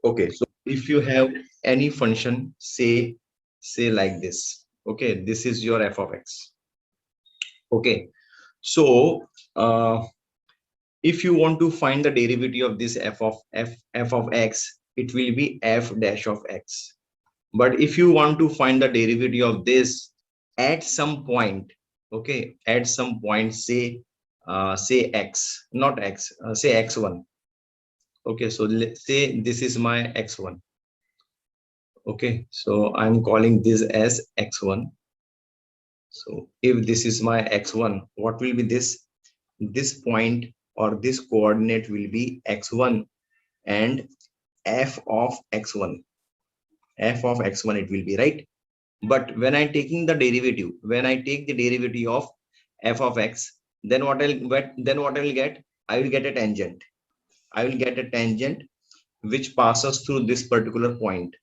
Okay, so if you have any function, say like this. Okay, this is your f of x. Okay, so if you want to find the derivative of this f of x, it will be f dash of x. But if you want to find the derivative of this at some point, okay, at some point, say x, not x, say x1. Okay, so let's say this is my x1. Okay, so I'm calling this as x1. So if this is my x1, what will be this point or this coordinate will be x1 and f of x1, f of x1 it will be, right? But when I taking the derivative, when I take the derivative of f of x, then what I will get? I will get a tangent. I will get a tangent which passes through this particular point.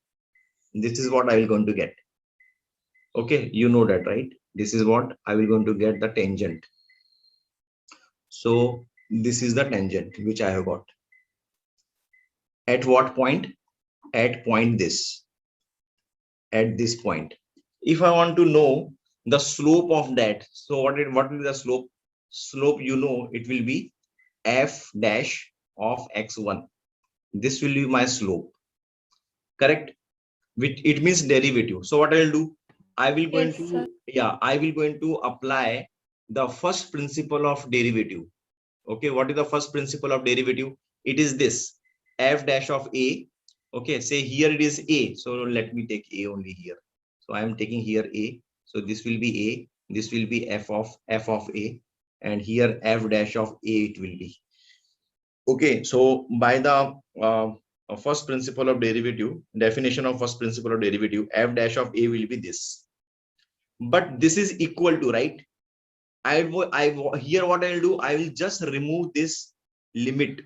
This is what I will going to get. Okay, you know that, right? This is what I will going to get, the tangent. So this is the tangent which I have got. At what point? At point this. At this point. If I want to know the slope of that, so what is the slope? Slope, you know, it will be f dash of x1. This will be my slope. Correct? Which it means derivative. So what I will do? I will going to, yeah, I will going to apply the first principle of derivative. Okay, what is the first principle of derivative? It is this f dash of a. Okay, say here it is a, so let me take a only here. So I am taking here a, so this will be a, this will be f of a, and here f dash of a it will be. Okay, so by the first principle of derivative, definition of first principle of derivative, f dash of a will be this. But this is equal to, right? Here what I will do, I will just remove this limit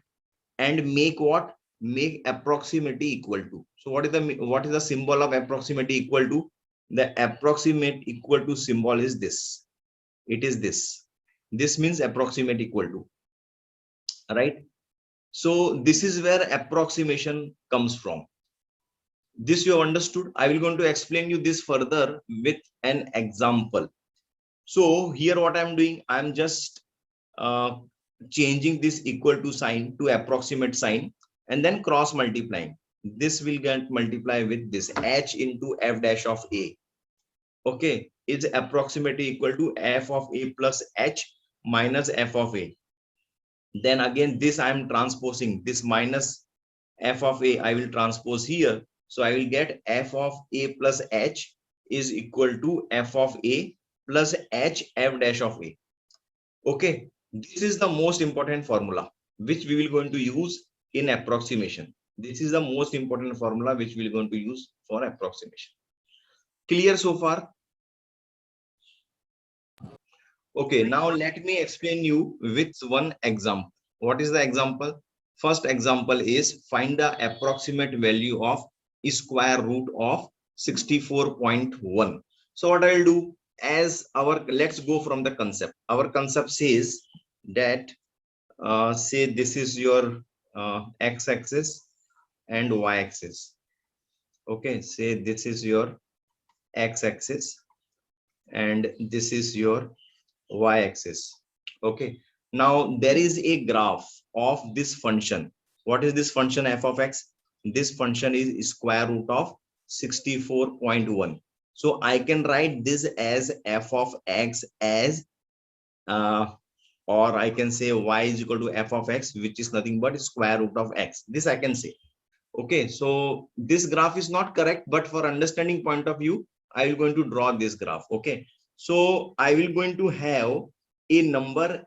and make what? Make approximately equal to. So what is the symbol of approximately equal to? The approximate equal to symbol is this. It is this. This means approximate equal to, right? So this is where approximation comes from. This you have understood. I will going to explain you this further with an example. So here what I'm doing, I'm just changing this equal to sign to approximate sign and then cross multiplying. This will get multiply with this h into f dash of a. Okay, it's approximately equal to f of a plus h minus f of a. Then again this I am transposing this minus f of a, I will transpose here. So I will get f of a plus h is equal to f of a plus h f dash of a. Okay, this is the most important formula which we will going to use in approximation. This is the most important formula which we are going to use for approximation. Clear so far? Okay, now let me explain you with one example. What is the example? First example is find the approximate value of square root of 64.1. So what I'll do, as our, let's go from the concept. Our concept says that say this is your x-axis and y-axis. Okay, say this is your x-axis and this is your y-axis. Okay, now there is a graph of this function. What is this function f of x? This function is square root of 64.1. So I can write this as f of x as or I can say y is equal to f of x, which is nothing but square root of x. This I can say. Okay, so this graph is not correct, but for understanding point of view, I will going to draw this graph. Okay, so I will going to have a number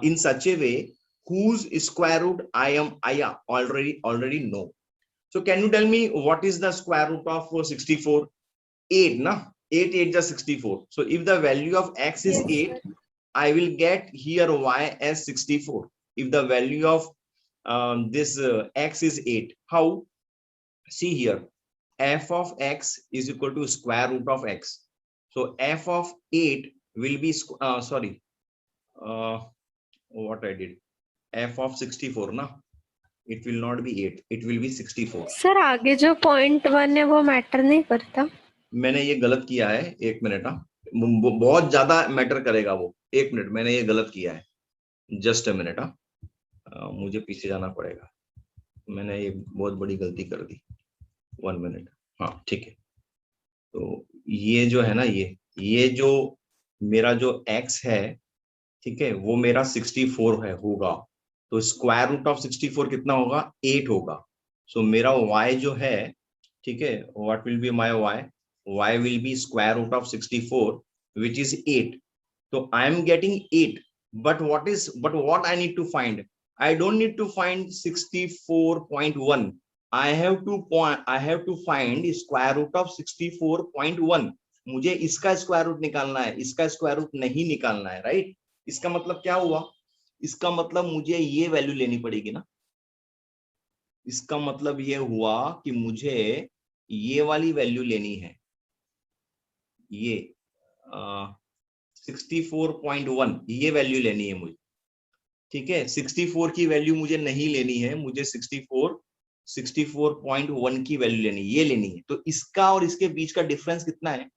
in such a way whose square root I already know. So can you tell me what is the square root of 64? 8, na? 8 is 64. So if the value of x is 8, I will get here y as 64. If the value of this x is 8, how? See here, f of x is equal to square root of x. So f of 8 will be what I did, f of 64 na, It will not be 8, it will be 64. Sir आगे जो point 1 है वो matter नहीं करता? मैंने ये गलत किया है, 1 मिनट। बहुत ज्यादा मैटर करेगा वो। 1 मिनट, मैंने ये गलत किया है, जस्ट अ मिनट। मुझे पीछे जाना पड़ेगा, मैंने ये बहुत बड़ी गलती कर दी। 1 मिनट। हाँ ठीक है। तो ये जो है ना, ये जो मेरा जो x है, ठीक है, वो मेरा 64 है होगा। तो स्क्वायर रूट ऑफ 64 कितना होगा? 8 होगा। सो मेरा y जो है, ठीक है, what will be my y will be square root of 64 which is 8। तो I am getting 8, but what I need to find? I don't need to find 64.1. I have to find square root of 64.1. मुझे इसका square root निकालना है, इसका square root नहीं निकालना है, right? इसका मतलब क्या हुआ? इसका मतलब मुझे ये वैल्यू लेनी पड़ेगी ना। इसका मतलब ये हुआ कि मुझे ये वाली वैल्यू लेनी है, ये 64.1 ये वैल्यू लेनी है मुझे, ठीक है। 64 की वैल्यू मुझे नहीं लेनी है, मुझे 64.1 की वैल्यू लेनी है, ये लेनी है। तो इसका और इसके बीच का डिफरेंस कितना है?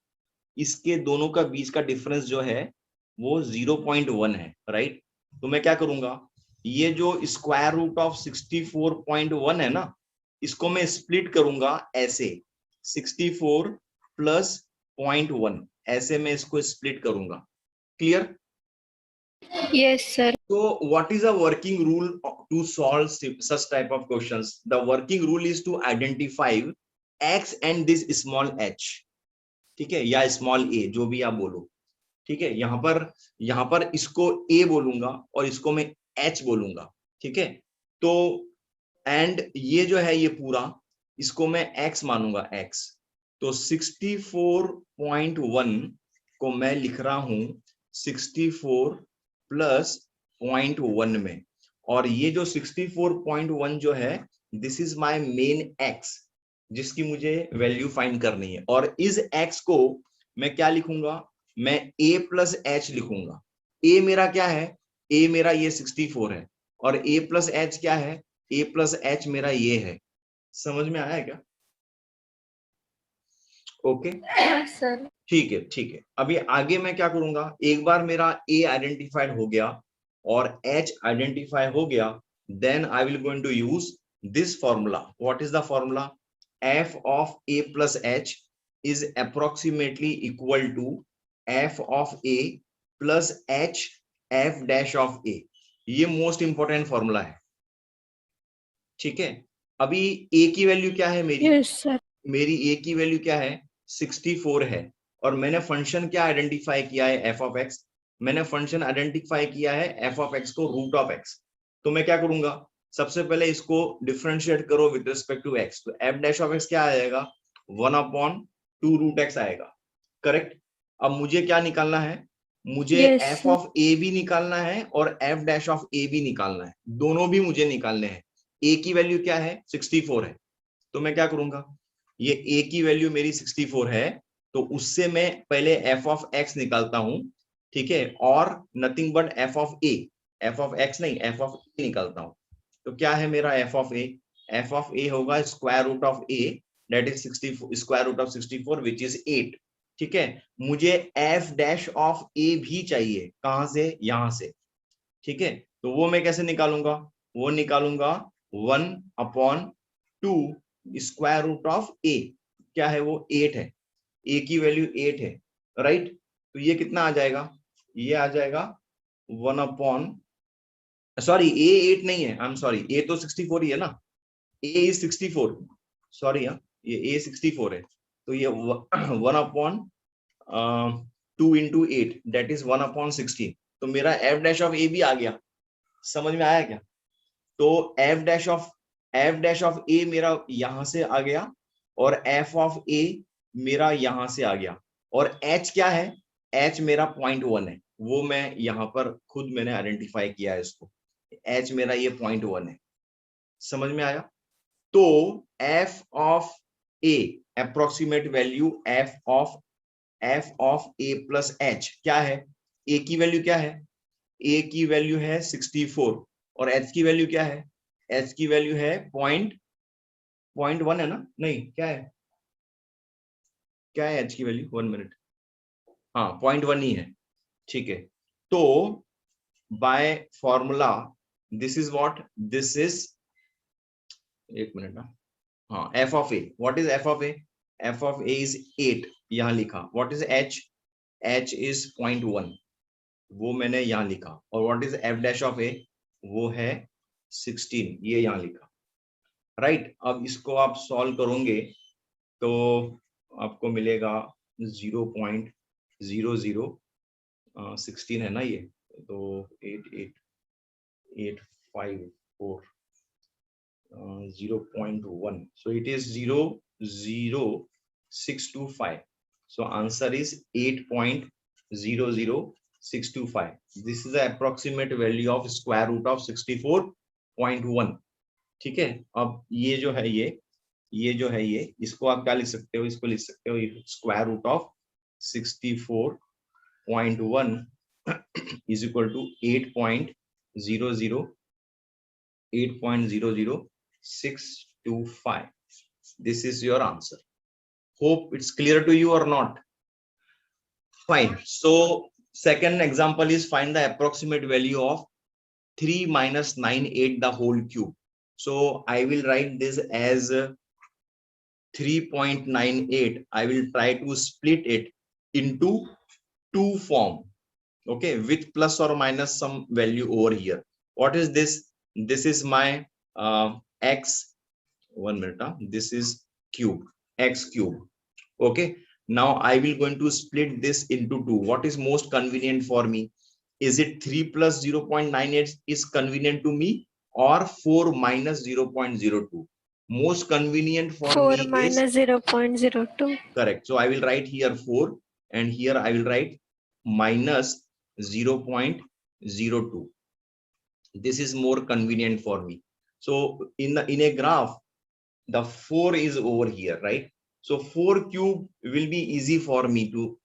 इसके दोनों का बीच का डिफरेंस जो है वो 0.1 है, राइट? तो मैं क्या करूंगा, ये जो स्क्वायर रूट ऑफ 64.1 है ना, इसको मैं स्प्लिट करूंगा ऐसे, 64 प्लस 0.1, ऐसे मैं इसको स्प्लिट करूंगा। Clear? Yes sir. So what is a working rule to solve such type of questions? The working rule is to identify x and this small h, ठीक है, या स्मॉल a, जो भी आप बोलो, ठीक है। यहाँ पर इसको a बोलूंगा और इसको मैं h बोलूंगा, ठीक है। तो एंड ये जो है ये पूरा, इसको मैं x मानूंगा, x। तो 64.1 को मैं लिख रहा हूं 64 प्लस 0.1 में, और ये जो 64.1 जो है, this is my main x, जिसकी मुझे वैल्यू फाइंड करनी है। और इस x को मैं क्या लिखूंगा? मैं a प्लस एच लिखूंगा। a मेरा क्या है? a मेरा ये 64 है, और a प्लस एच क्या है? a प्लस एच मेरा ये है। समझ में आया क्या? Okay sir. ठीक है, ठीक है। अभी आगे मैं क्या करूंगा, एक बार मेरा a आइडेंटिफाइड हो गया और h आइडेंटिफाई हो गया, then I will going to use this formula. What is the formula? f of a plus h is approximately equal to f of a plus h f dash of a। ये most important formula है, ठीक है। अभी a की value क्या है मेरी? Yes sir. मेरी a की वैल्यू क्या है? 64 है। और मैंने फंक्शन क्या आइडेंटिफाई किया है? f of x। मैंने फंक्शन आइडेंटिफाई किया है f ऑफ x को रूट ऑफ x। तो मैं क्या करूंगा, सबसे पहले इसको डिफरेंशिएट करो विद रिस्पेक्ट टू x। तो f डैश ऑफ x क्या आएगा? 1/2 रूट x आएगा, करेक्ट। अब मुझे क्या निकालना है? मुझे Yes, f sir. Of a भी निकालना है और f डैश ऑफ a भी निकालना है, दोनों भी मुझे निकालने हैं। a की वैल्यू क्या है? 64 है। तो मैं क्या करूंगा, ये a की वैल्यू मेरी 64 है, तो उससे मैं पहले f ऑफ x निकालता हूं, ठीक है, और nothing but f of a, f of x नहीं, f ऑफ a निकालता हूं। तो क्या है मेरा f of a? f of a होगा square root of a, that is 64, square root of 64 which is 8, ठीक है। मुझे f डैश ऑफ a भी चाहिए, कहां से? यहां से, ठीक है। तो वो मैं कैसे निकालूंगा? वो निकालूंगा 1/2 स्क्वायर रूट ऑफ a। क्या है वो? 8 है, a की वैल्यू 8 है, राइट। तो ये कितना आ जाएगा? ये आ जाएगा 1 सॉरी a 8 नहीं है, आई एम सॉरी, a तो 64 ही है ना, a इज 64, सॉरी, ये a 64 है। तो ये 1/2 इंटू 8 दैट इज 1/16। तो मेरा f डैश ऑफ a भी आ गया। समझ में आया क्या? तो f डैश ऑफ a मेरा यहां से आ गया, और f ऑफ a मेरा यहां से आ गया। और h क्या है? h मेरा 0.1 है, वो मैं यहां पर खुद मैंने आइडेंटिफाई किया है इसको। h मेरा ये 0.1 है। समझ में आया? तो f of a approximate value f of a plus h क्या है? a की वैल्यू क्या है? a की वैल्यू है 64 और h की वैल्यू क्या है? h की वैल्यू है पॉइंट वन है ना, नहीं क्या है, क्या है h की वैल्यू, 1 मिनट, हाँ 0.1 ही है, ठीक है। तो by formula this is what, this is, एक मिनट ना, हाँ f of a, what is f of a, f of a is 8, यहां लिखा। What is h, h is 0.1, वो मैंने यहाँ लिखा। और what is f dash of a, वो है 16, ये यहाँ लिखा, राइट। अब इसको आप सॉल्व करोगे तो आपको मिलेगा 0.0016 है ना ये, तो 88854 0.1, so it is 0.0625, so answer is 8.00625. this is the approximate value of square root of 64.1, ठीक है। अब ये जो है ये जो है ये, इसको आप क्या लिख सकते हो, इसको लिख सकते हो square root of 64.1 is equal to 8.00625. This is your answer. Hope it's clear to you or not. Fine. So second example is find the approximate value of 3 minus 98 the whole cube. So I will write this as 3.98. I will try to split it into two form, okay, with plus or minus some value over here. What is this? This is my x, 1 minute, this is cube, x cube, okay. Now I will going to split this into two. What is most convenient for me? Is it 3 plus 0.98 is convenient to me, or 4 minus 0.02? Most convenient for 4 me is minus 0.02. correct. So I will write here 4, and here I will write minus 0.02. This is more convenient for me. So in a graph, the 4 is over here, right? So 4 cube will be easy for me to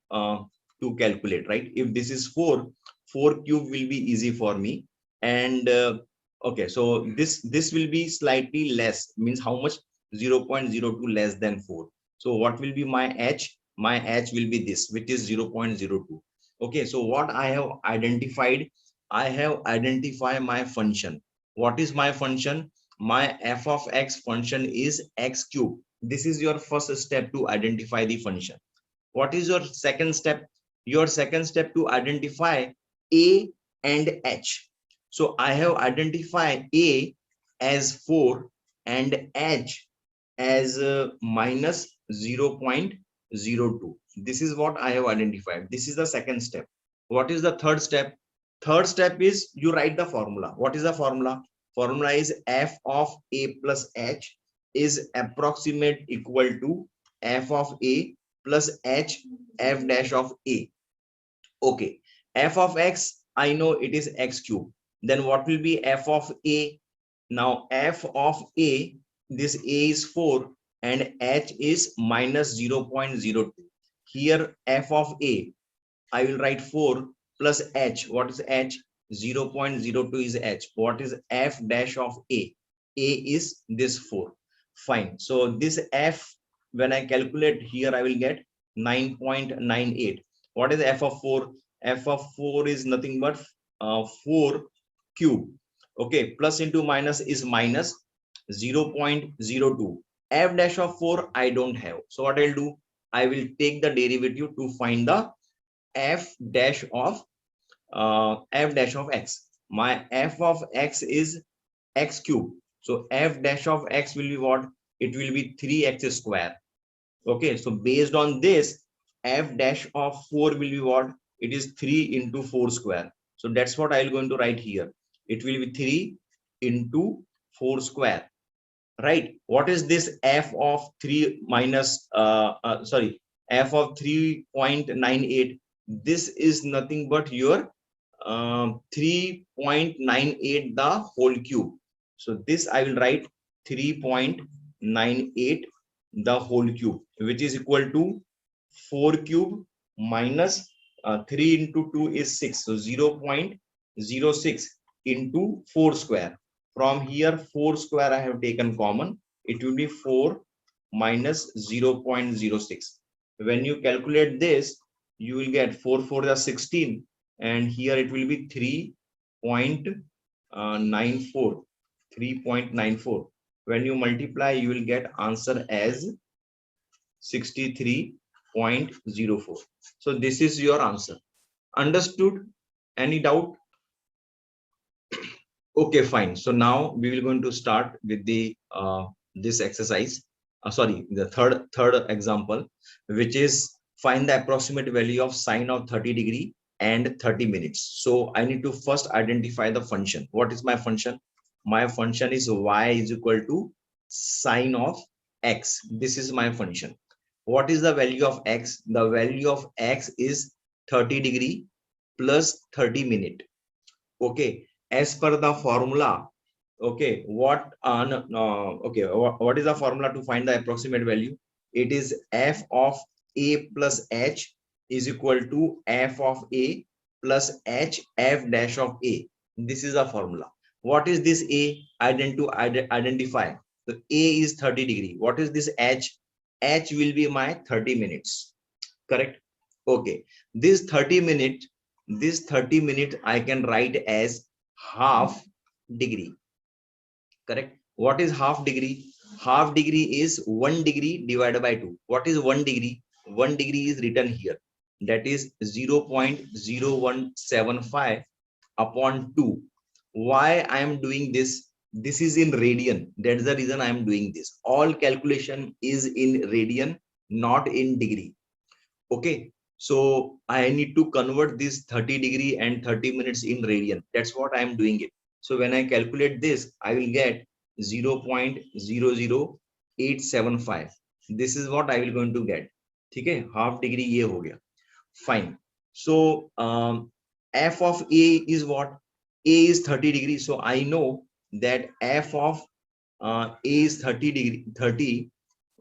calculate, right? If this is 4 cube will be easy for me. And okay, so this will be slightly less, means how much, 0.02 less than 4. So what will be my h? My h will be this, which is 0.02. Okay, so what I have identified, I have identified my function. What is my function? My f of x function is x cube. This is your first step to identify the function. What is your second step? Your second step to identify a and h. So I have identified a as 4 and h as minus 0.02. This is what I have identified. This is the second step. What is the third step? Third step is you write the formula. What is the formula? Formula is f of a plus h is approximate equal to f of a plus h f dash of a. Okay, f of x, I know it is x cube. Then what will be f of a? Now f of a, this a is 4 and h is minus 0.02. Here f of a, I will write 4 plus h. What is h? 0.02 is h. What is f dash of a? A is this 4. Fine. So this f, when I calculate here, I will get 9.98. What is f of 4? F of 4 is nothing but 4 cube. Okay, plus into minus is minus 0.02. F dash of 4 I don't have. So what I'll do? I will take the derivative to find the f dash of x. My f of x is x cube. So f dash of x will be what? It will be 3x square. Okay, so based on this, f dash of 4 will be what? It is 3 into 4 square. So that's what I'm going to write here. It will be 3 into 4 square. Right? What is this f of 3 minus sorry, f of 3.98? This is nothing but your 3.98 the whole cube. So this I will write 3.98 the whole cube, which is equal to 4 cube minus 3 into 2 is 6. So 0.06 into 4 square. From here 4 square I have taken common. It will be 4 minus 0.06. When you calculate this, you will get 4 4 is 16, and here it will be 3.94. 3.94. When you multiply, you will get answer as 63.04. So this is your answer. Understood? Any doubt? Okay, fine. So now we will going to start with the this exercise. Sorry, the third example, which is find the approximate value of sine of 30° and 30 minutes. So I need to first identify the function. What is my function? My function is y is equal to sine of x. This is my function. What is the value of x? The value of x is 30° plus 30 minute. Okay, as per the formula. Okay, what what is the formula to find the approximate value? It is f of a plus h is equal to f of a plus h f dash of a. This is the formula. What is this a? Identify. So a is 30°. What is this h? H will be my 30 minutes. Correct? Okay, this 30 minute I can write as half degree. Correct? What is half degree? Half degree is 1 degree divided by 2. What is 1 degree? 1 degree is written here. That is 0.0175 upon 2. Why I am doing this? This is in radian. That's the reason I am doing this. All calculation is in radian, not in degree. Okay, so I need to convert this 30° and 30 minutes in radian. That's what I am doing it. So when I calculate this, I will get 0.00875. This is what I will going to get. Okay, half degree ye ho gaya. Fine. So f of a is what? A is 30°. So I know that f of a is 30°,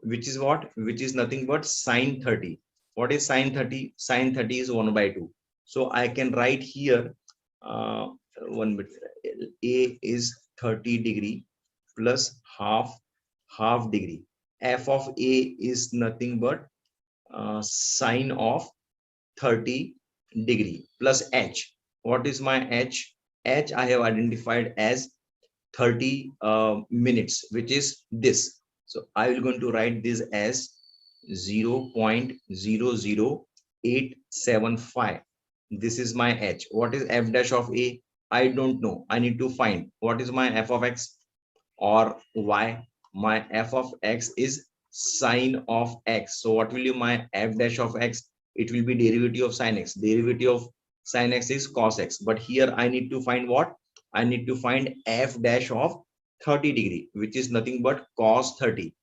which is what? Which is nothing but sine 30. What is sine 30? Sine 30 is 1 by 2. So I can write here 1 bit. A is 30° plus half degree. F of a is nothing but sine of 30° plus h. What is my h? H I have identified as 30 minutes, which is this. So I will going to write this as 0.00875. This is my h. What is f dash of a? I don't know. I need to find what is my f of x or y. My f of x is sine of x. So what will be my f dash of x? It will be derivative of sine x. Derivative of sine x is cos x. But here I need to find what? I need to find f dash of 30°, which is nothing but cos 30.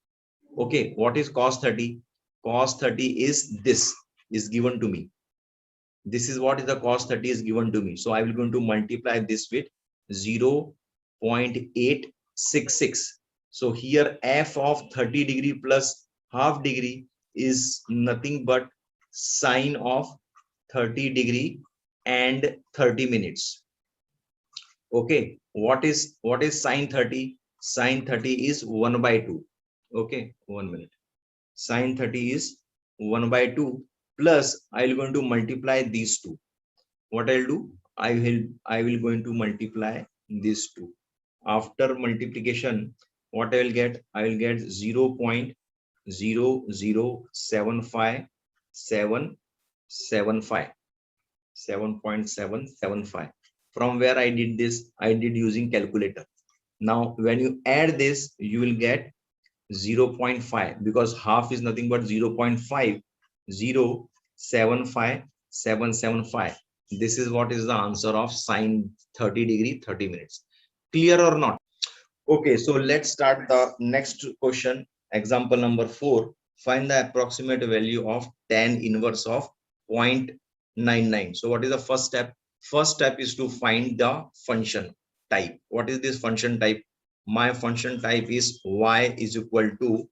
Okay, what is cos 30? Cos 30 is this, is given to me. This is what is the cos 30 is given to me. So I will going to multiply this with 0.866. So here f of 30° plus half degree is nothing but sine of 30° and 30 minutes. Okay, what is sine 30? Sine 30 is 1 by 2. Okay, 1 minute. Sine 30 is 1 by 2 plus I will going to multiply these two. What I'll do? I will going to multiply these two. After multiplication, what I will get? I will get 0.0075775. 7.775. From where I did this? I did using calculator. Now when you add this, you will get 0.5, because half is nothing but 0.5. 0.75775. This is what is the answer of sine 30°, 30 minutes. Clear or not? Okay, so let's start the next question. Example number 4. Find the approximate value of tan inverse of 0.99. So what is the first step? First step is to find the function type. What is this function type? My function type is y is equal to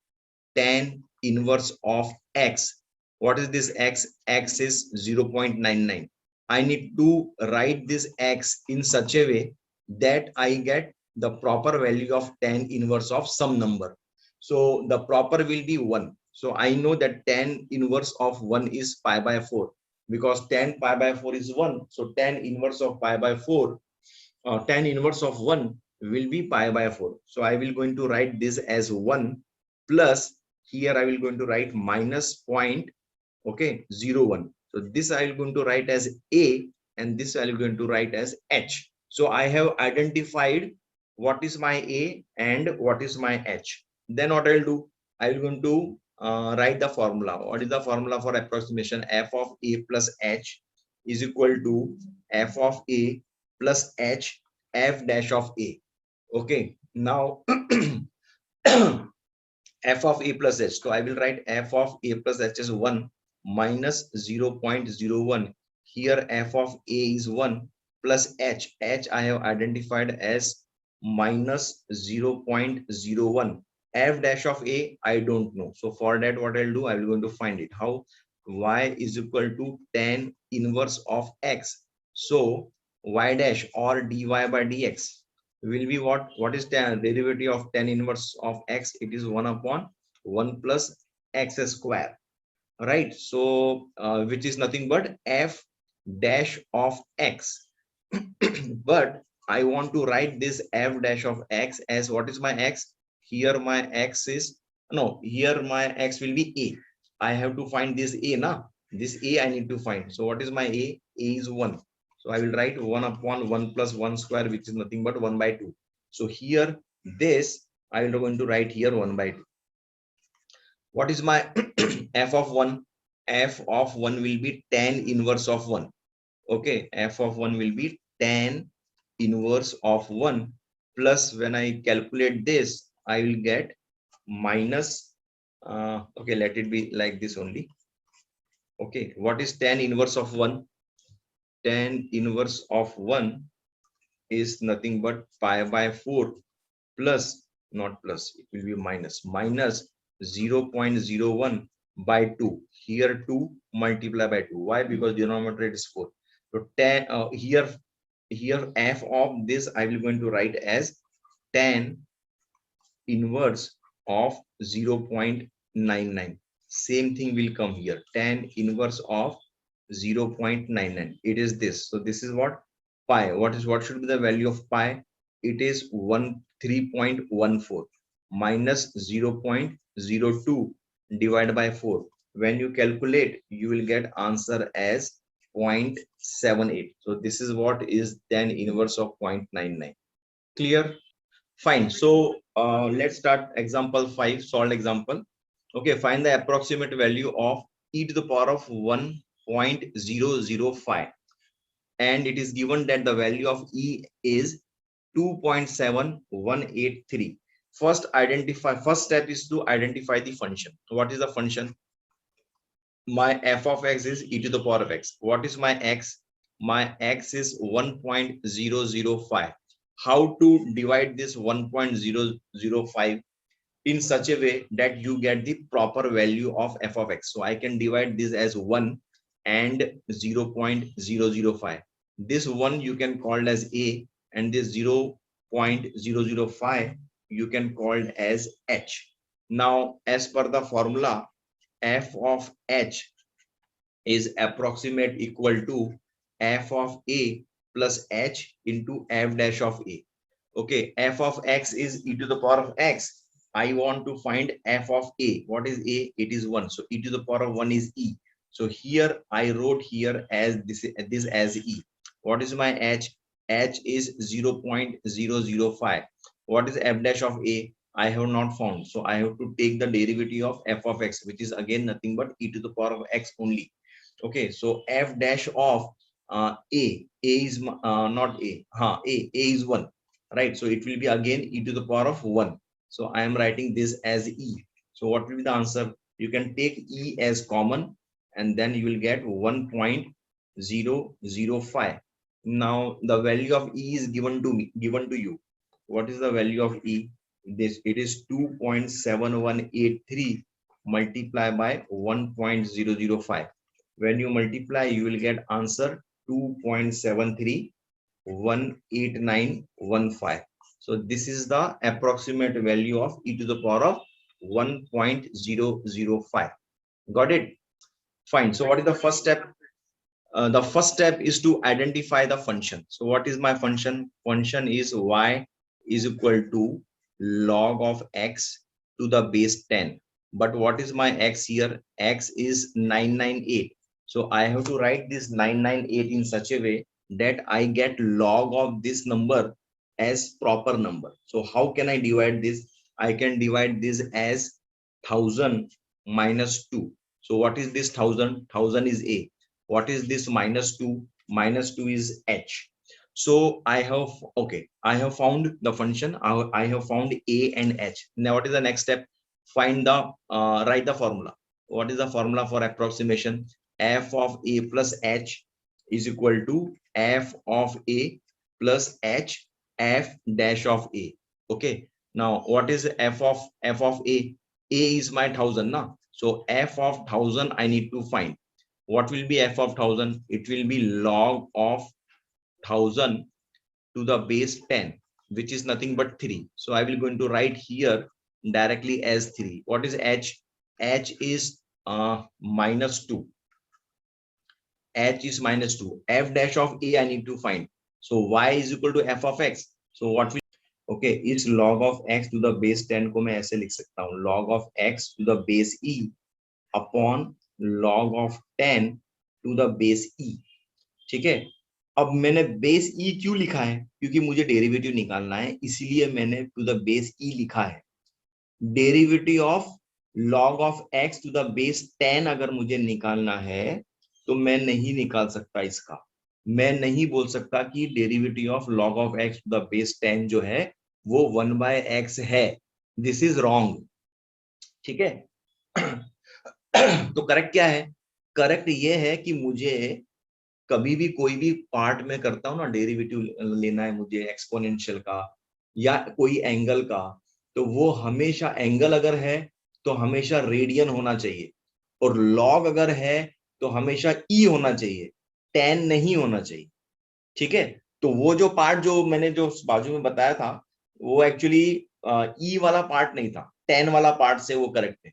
tan inverse of x. What is this x? X is 0.99. I need to write this x in such a way that I get the proper value of tan inverse of some number. So the proper will be 1. So I know that tan inverse of 1 is pi by 4, because tan pi by 4 is 1. So tan inverse of pi by 4, tan inverse of 1 will be pi by 4. So I will going to write this as 1 plus, here I will going to write minus point, okay, 0 1. So this I will going to write as a, and this I will going to write as h. So I have identified what is my a and what is my h. Then what I'll do, I will going to write the formula. What is the formula for approximation? F of a plus h is equal to f of a plus h f dash of a. Okay, now f of a plus h. So I will write f of a plus h is 1 minus 0.01. Here f of a is 1 plus h. H I have identified as minus 0.01. F dash of a I don't know. So for that, what I'll do, I will going to find it. How? Y is equal to tan inverse of x. So y dash or dy by dx will be what? What is the derivative of tan inverse of x? It is 1 upon 1 plus x square, right? So which is nothing but f dash of x. But I want to write this f dash of x as, what is my x? Here my x is, no, here my x will be a. I have to find this a now. This a I need to find. So what is my a? A is 1. So I will write 1 upon 1 plus 1 square, which is nothing but 1 by 2. So here this I will going to write here 1 by 2. What is my f of 1? F of 1 will be tan inverse of 1. Okay, f of 1 will be tan inverse of 1 plus, when I calculate this, I will get minus, okay, let it be like this only. Okay, what is tan inverse of 1? Tan inverse of 1 is nothing but pi by 4 plus, not plus, it will be minus 0.01 by 2. Here 2 multiply by 2. Why? Because denominator is 4. So tan, here f of this I will going to write as tan inverse of 0.99. Same thing will come here, tan inverse of 0.99. It is this. So this is what? Pi. What should be the value of pi? It is 3.14 minus 0.02 divided by 4. When you calculate, you will get answer as 0.78. So this is what is tan inverse of 0.99. Clear? Fine. So let's start example 5, solved example. Okay, find the approximate value of e to the power of 1.005, and it is given that the value of e is 2.7183. First step is to identify the function. What is the function? My f of x is e to the power of x. What is my x? My x is 1.005. How to divide this 1.005 in such a way that you get the proper value of f of x? So I can divide this as 1 and 0.005. This 1 you can call as a, and this 0.005 you can call as h. Now as per the formula, f of h is approximate equal to f of a plus h into f dash of a. Okay, f of x is e to the power of x. I want to find f of a. What is a? It is 1. So e to the power of 1 is e. So here I wrote here as this as e. What is my h? H is 0.005. What is f dash of a? I have not found. So I have to take the derivative of f of x, which is again nothing but e to the power of x only. Okay, so f dash of a is not a, a is 1, right? So it will be again e to the power of 1. So I am writing this as e. So what will be the answer? You can take e as common, and then you will get 1.005. Now the value of e is given to you. What is the value of e? It is 2.7183 multiplied by 1.005. When you multiply, you will get answer 2.73189115. So this is the approximate value of e to the power of 1.005. Got it? Fine. So what is the first step? The first step is to identify the function. So what is my function? Function is y is equal to log of x to the base 10. But what is my x here? X is 998. So I have to write this 998 in such a way that I get log of this number as proper number. So how can I divide this? I can divide this as 1000 minus 2. So what is this 1000? 1000 is a. What is this minus 2? Minus 2 is h. So I have, okay, I have found the function. I have found a and h. Now what is the next step? Find the write the formula. What is the formula for approximation? F of a plus h is equal to f of a plus h f dash of a. Okay, now what is f of a? A is my 1000 now. So f of 1000 I need to find. What will be f of 1000? It will be log of 1000 to the base 10, which is nothing but 3. So I will going to write here directly as 3. What is h? H is minus 2. H is minus 2. F dash of a I need to find. So y is equal to f of x. So what will, okay, इस log of x to the base 10 को मैं ऐसे लिख सकता हूँ, log of x to the base e upon log of 10 to the base e. ठीक है, अब मैंने बेस ई क्यों लिखा है? क्योंकि मुझे डेरिवेटिव निकालना है, इसीलिए मैंने टू द बेस ई लिखा है. Derivative of log of x to the base 10 अगर मुझे निकालना है तो मैं नहीं निकाल सकता इसका. मैं नहीं बोल सकता कि derivative of log of x to the base 10 जो है वो 1/x है. This is wrong. ठीक है. तो करेक्ट क्या है? करेक्ट ये है कि मुझे कभी भी कोई भी पार्ट में करता हूं ना, डेरिवेटिव लेना है मुझे एक्सपोनेंशियल का या कोई एंगल का, तो वो हमेशा एंगल अगर है तो हमेशा रेडियन होना चाहिए, और लॉग अगर है तो हमेशा ई होना चाहिए, टेन नहीं होना चाहिए. ठीक है. तो वो जो पार्ट जो मैंने जो बाजू में बताया था वो एक्चुअली ई वाला पार्ट नहीं था, टेन वाला पार्ट से वो करेक्ट है,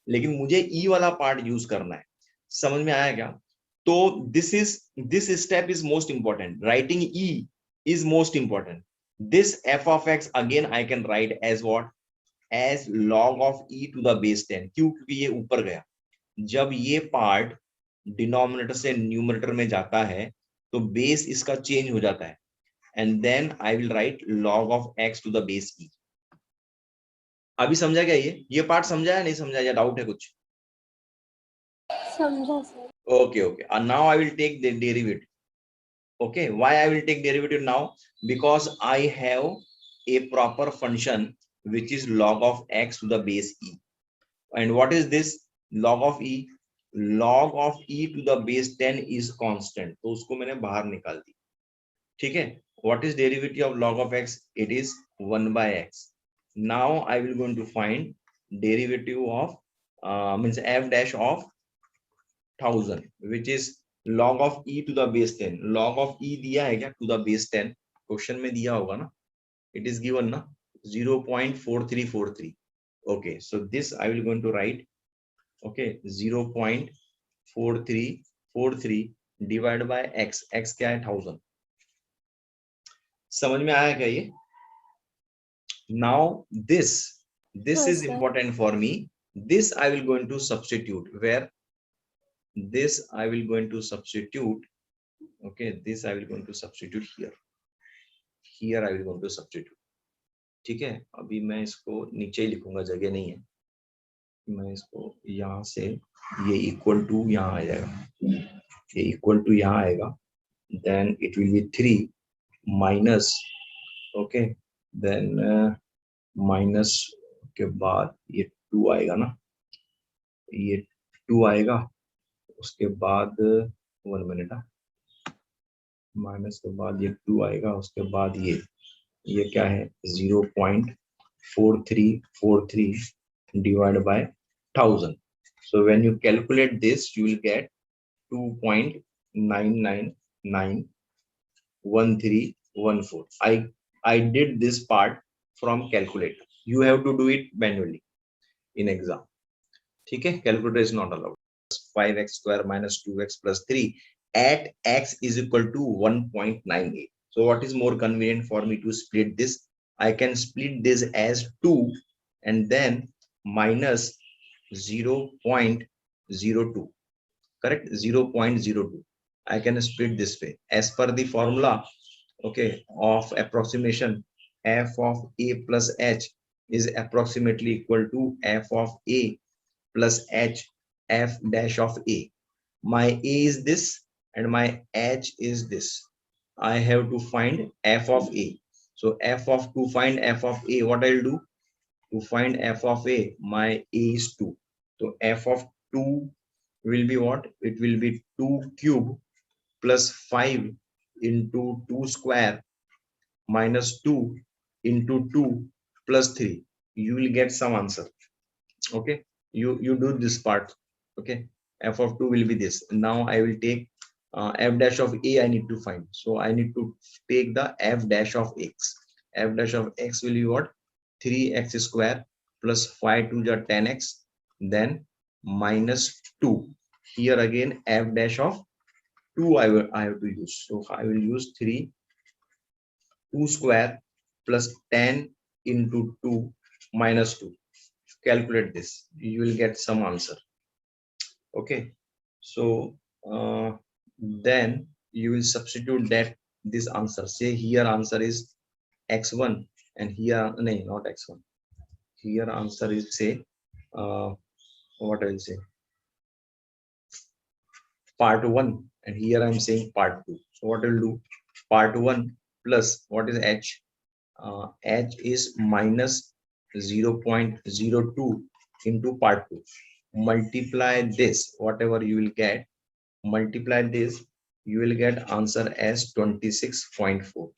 लेकिन मुझे ई वाला पार्ट यूज करना है. समझ में आया क्या? तो this step is most important. Writing e is most important. This f of x again I can write as what? As log of e to the base 10. क्यों? क्योंकि ये ऊपर गया. जब ये पार्ट डिनोमिनेटर से न्यूमरेटर में जाता है तो बेस इसका चेंज हो जाता है, and then I will write log of x to the base e. अभी समझा क्या? ये पार्ट समझा या नहीं समझा, या डाउट है कुछ? समझा sir. Okay, okay. And now I will take the derivative. Okay, why I will take derivative now? Because I have a proper function which is log of x to the base e. And what is this? Log of e. Log of e to the base 10 is constant. तो उसको मैंने बाहर निकाल दी. ठीक है. What is derivative of log of x? It is 1/x. Now I will going to find derivative of means f dash of 1000, which is log of e to the base 10. log of e दिया है क्या? To the base 10 question में दिया होगा ना, it is given ना 0.4343. okay, so this I will going to write, okay, 0.4343 divided by x. x क्या है? 1000. समझ में आया क्या ये? now this is important for me. This I will going to substitute. Where? This I will going to substitute. Okay, this I will going to substitute here. Here I will going to substitute. ठीक है. अभी मैं इसको नीचे ही लिखूंगा, जगह नहीं है. मैं इसको यहाँ से, ये इक्वल टू यहाँ आ जाएगा, ये इक्वल टू यहाँ आएगा, then it will be 3 minus, okay, then minus के बाद ये 2 आएगा ना, ये 2 आएगा, उसके बाद 1 मिनट, माइनस के बाद ये 2 आएगा, उसके बाद ये क्या है? 0.4343 divided by 1000. So when you calculate this, you will get 2.9991314. I I did this part from calculator. You have to do it manually in exam. Okay, calculator is not allowed. 5x square minus 2x plus 3 at x is equal to 1.98. So what is more convenient for me to split this? I can split this as 2 and then minus 0.02. Correct? 0.02. I can split this way as per the formula, okay, of approximation. F of a plus h is approximately equal to f of a plus h f dash of a. My a is this and my h is this. I have to find f of a. So to find f of a, what I'll do? To find f of a, my a is 2. So f of 2 will be what? It will be 2 cube plus 5 into 2 square minus 2 into 2 plus 3. You will get some answer. Okay, you do this part. Okay, f of 2 will be this. Now I will take f dash of a. I need to find, so I need to take the f dash of x. F dash of x will be what? 3x square plus 5 to the 10x, then minus 2. Here again f dash of 2 I have to use, so I will use 2 square plus 10 into 2 minus 2. Calculate this, you will get some answer. Okay, so then you will substitute that this answer. Say here answer is x1 and here no, not x1. Here answer is say what I will say, part 1, and here I'm saying part 2. So what I'll do, part 1 plus what is h? H is minus 0.02 into part 2. Multiply this, whatever you will get, multiply this, you will get answer as 26.4.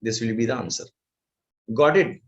This will be the answer. Got it?